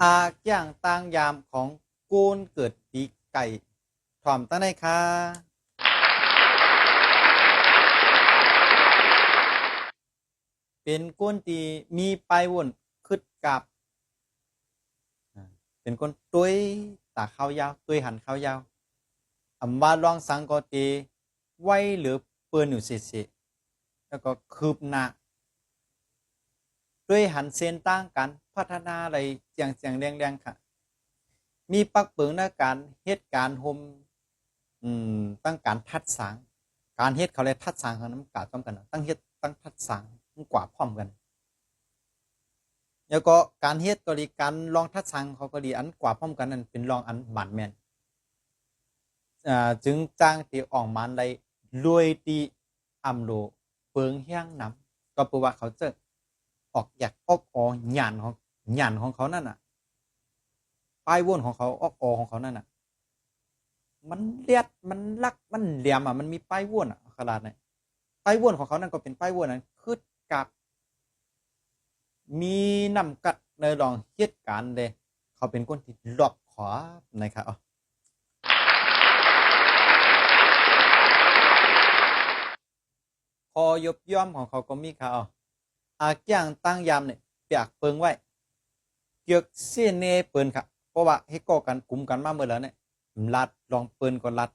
อาย่างต่างยามของกูนเกิดปีไก่ถ่อมตั้งในค่ะเป็นก้นตีมีไปวนคึดกับเป็นก้นตุ้ยตาข้าวยาวตุ้ยหันข้าวยาวอำว่าลองสังกอตีไว้หรือเปืนอยู่เสียแล้วก็คืบหน้าด้วยหันเส้นตั้งกันพัฒนาอะไรเจียงแรงๆค่ะมีปักเปิงในการเหตุการณ์โฮมตั้งการทัดสางการเฮ็ดเขาเลยทัดสางเขาน้ำกาจ้อมกันตั้งเฮ็ดตั้งทัดสางกว่าพร้อมกันแล้วก็การเฮ็ดก็ดีการลองทัดสางเขาก็ดีอันกว่าพร้อมกันนั่นเป็นลองอันหมันแมนจึงจ้างตีออกมันได้รวยตีอำโลเปิงเฮี้ยงน้ำก็แปลว่าเขาจะออกอยากออกออหยันของเขานั่นน่ะป้ายวนของเขาออกออของเขานั่นน่ะมันเลียดมันลักมันเหลี่ยมมันมีป้ายวนขนาดไหนป้ายวนของเขานั่นก็เป็นป้ายวนนั้นคือกับมีนำกัดในรองเหตุการณ์เลยเขาเป็นคนที่หลอกขวานะครับพอยบย่อมของเขาก็มีค่ะอาจ้างตั้งยามเนี่ยเปียกเปิงไว้เกี่ยวเส้นเนเปินค่ะเพราะว่าให้ก่อกันกลุ่มกันมาเมื่อแล้วเนี่ยลัดลองเปินก็ลัด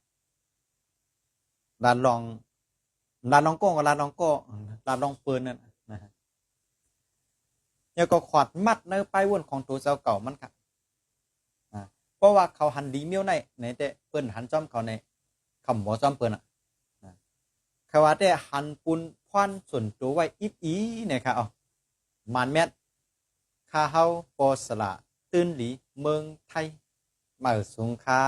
ลองลัดลองโก้ก็ลัดลองโก้ลัดลองเปินนั่นนะฮะแล้วก็ขวดมัดในป้ายวนของตัวเจ้าเก่ามันค่ะเพราะว่าเขาหันดีเมียวในแต่เปิ้นหันจอมเขาในคำหมอจอมเปิ้นเขาว่าแต่หันปุนควันส่วนตัวไว้อีเนี่ยค่ะมันแมทข้าเฮาปอสละตื่นหลีเมืองไทยมาสงค่า